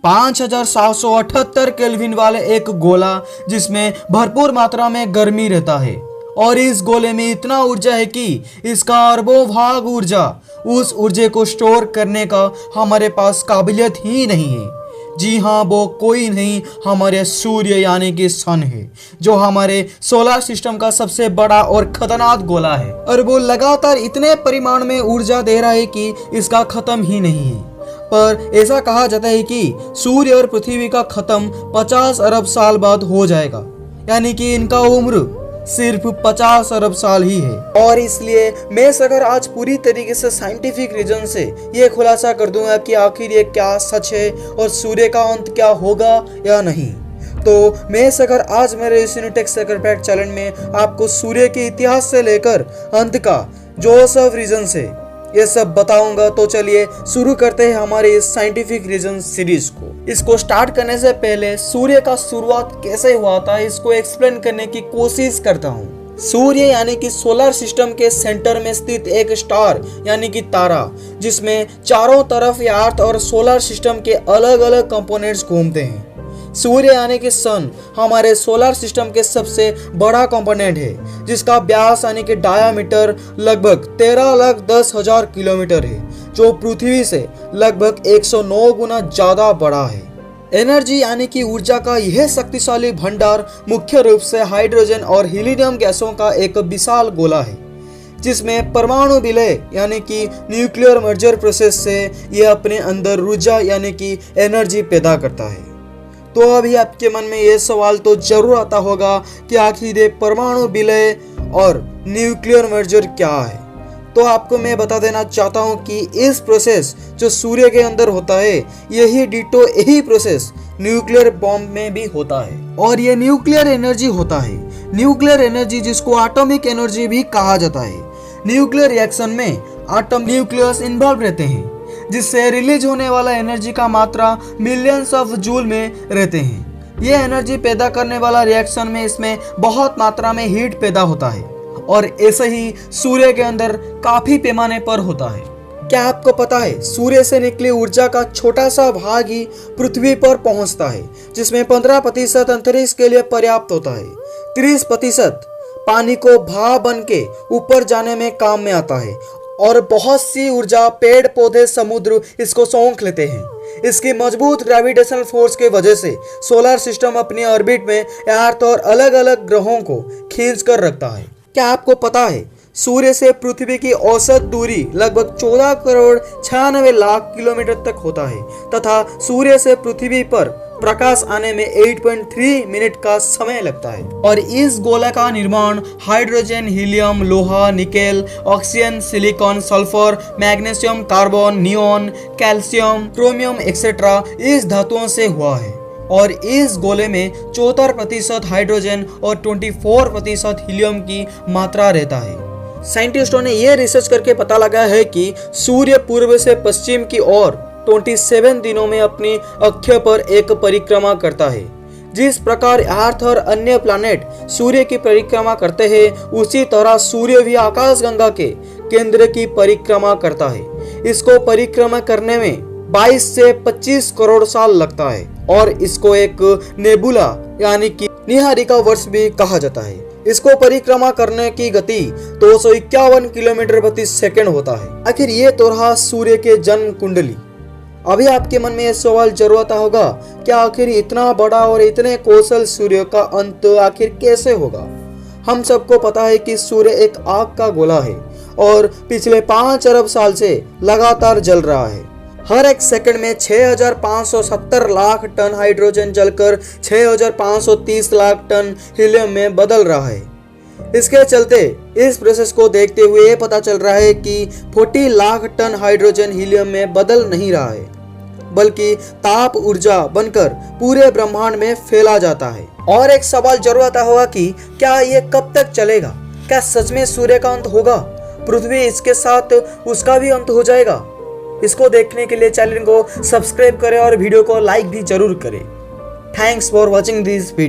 5778 kelvin वाले एक गोला जिसमें भरपूर मात्रा में गर्मी रहता है और इस गोले में इतना ऊर्जा है कि इसका अरबों भाग ऊर्जा उस ऊर्जा को स्टोर करने का हमारे पास काबिलियत ही नहीं है। जी हाँ, वो कोई नहीं, हमारे सूर्य यानी कि सन है, जो हमारे सोलर सिस्टम का सबसे बड़ा और खतरनाक गोला है और वो लगातार इतने परिमाण में ऊर्जा दे रहा है कि इसका खत्म ही नहीं है। पर ऐसा कहा जाता है कि सूर्य और पृथ्वी का खत्म 50 अरब साल बाद हो जाएगा, यानी कि इनका उम्र सिर्फ 50 अरब साल ही है। और इसलिए मैं अगर आज पूरी तरीके से साइंटिफिक रीजन से ये खुलासा कर दूंगा कि आखिर ये क्या सच है और सूर्य का अंत क्या होगा या नहीं, तो मैं अगर आज मेरे इस यूनिटेक सेकर फैक्ट चैनल में आपको सूर्य के इतिहास से लेकर अंत का जो सब रीजन से ये सब बताऊंगा। तो चलिए शुरू करते हैं हमारे इस साइंटिफिक रीजन सीरीज को। इसको स्टार्ट करने से पहले सूर्य का शुरुआत कैसे हुआ था इसको एक्सप्लेन करने की कोशिश करता हूँ। सूर्य यानी कि सोलर सिस्टम के सेंटर में स्थित एक स्टार यानी कि तारा, जिसमें चारों तरफ अर्थ और सोलर सिस्टम के अलग अलग कंपोनेंट्स घूमते हैं। सूर्य यानी कि सन हमारे सोलर सिस्टम के सबसे बड़ा कंपोनेंट है, जिसका व्यास यानी कि डायामीटर लगभग 13,10,000 किलोमीटर है, जो पृथ्वी से लगभग 109 गुना ज्यादा बड़ा है। एनर्जी यानी कि ऊर्जा का यह शक्तिशाली भंडार मुख्य रूप से हाइड्रोजन और हीलियम गैसों का एक विशाल गोला है, जिसमें परमाणु विलय यानी कि न्यूक्लियर मर्जर प्रोसेस से यह अपने अंदर ऊर्जा यानी कि एनर्जी पैदा करता है। तो अभी आपके मन में यह सवाल तो जरूर आता होगा कि आखिर ये परमाणु विलय और न्यूक्लियर मर्जर क्या है। तो आपको मैं बता देना चाहता हूं कि इस प्रोसेस जो सूर्य के अंदर होता है, यही प्रोसेस न्यूक्लियर बॉम्ब में भी होता है और ये न्यूक्लियर एनर्जी होता है। न्यूक्लियर एनर्जी जिसको एटॉमिक एनर्जी भी कहा जाता है। न्यूक्लियर रिएक्शन में एटम न्यूक्लियस इन्वॉल्व रहते हैं, जिससे रिलीज होने वाला एनर्जी का मात्रा मिलियंस ऑफ जूल में रहते हैं। ये एनर्जी पैदा करने वाला रिएक्शन में इसमें बहुत मात्रा में हीट पैदा होता है और ऐसे ही सूर्य के अंदर काफी पैमाने पर होता है। क्या आपको पता है सूर्य से निकली ऊर्जा का छोटा सा भाग ही पृथ्वी पर पहुंचता है, जिसमें 15% अंतरिक्ष के लिए पर्याप्त होता है। 30% पानी को भाप बन के ऊपर जाने में काम में आता है और बहुत सी ऊर्जा पेड़ पौधे समुद्र इसको सौंख लेते हैं। इसकी मजबूत ग्रेविटेशनल फोर्स के वजह से सोलर सिस्टम अपनी ऑर्बिट में अर्थ और अलग अलग ग्रहों को खींच कर रखता है। क्या आपको पता है सूर्य से पृथ्वी की औसत दूरी लगभग 14 करोड़ 96 लाख किलोमीटर तक होता है तथा सूर्य से पृथ्वी पर प्रकाश आने में 8.3 मिनट का समय लगता है। और इस गोला का निर्माण हाइड्रोजन, हीलियम, लोहा, nickel, oxygen, silicon, sulphur, magnesium, carbon, neon, calcium, chromium etcetera इस धातुओं से हुआ है। और इस गोले में 74% हाइड्रोजन और 24% हीलियम की मात्रा रहता है। साइंटिस्टों ने यह रिसर्च करके पता लगा है कि सूर्य पूर्व से पश्चिम की ओर 27 दिनों में अपनी अक्ष पर एक परिक्रमा करता है। जिस प्रकार अर्थ और अन्य प्लैनेट सूर्य की परिक्रमा करते हैं, उसी तरह सूर्य भी आकाशगंगा के केंद्र की परिक्रमा करता है। इसको परिक्रमा करने में 22 से 25 करोड़ साल लगता है और इसको एक नेबुला यानी कि निहारिका वर्ष भी कहा जाता है। इसको परिक्रमा करने की गति 251 किलोमीटर प्रति सेकंड होता है। आखिर ये तो रहा सूर्य के जन्म कुंडली। अभी आपके मन में यह सवाल जरूर आता होगा, क्या आखिर इतना बड़ा और इतने कौशल सूर्य का अंत आखिर कैसे होगा। हम सबको पता है कि सूर्य एक आग का गोला है और पिछले 5 अरब साल से लगातार जल रहा है। हर एक सेकंड में 6,570 लाख टन हाइड्रोजन जलकर 6,530 लाख टन हीलियम में बदल रहा है। इसके चलते इस प्रोसेस को देखते हुए पता चल रहा है कि 40 लाख टन हाइड्रोजन हीलियम में बदल नहीं रहा है, बल्कि ताप ऊर्जा बनकर पूरे ब्रह्मांड में फैला जाता है। और एक सवाल जरूर आता होगा कि क्या ये कब तक चलेगा। क्या सच में सूर्य का अंत होगा, पृथ्वी इसके साथ उसका भी अंत हो जाएगा। इसको देखने के लिए चैनल को सब्सक्राइब करें और वीडियो को लाइक भी जरूर करें। Thanks for watching this video.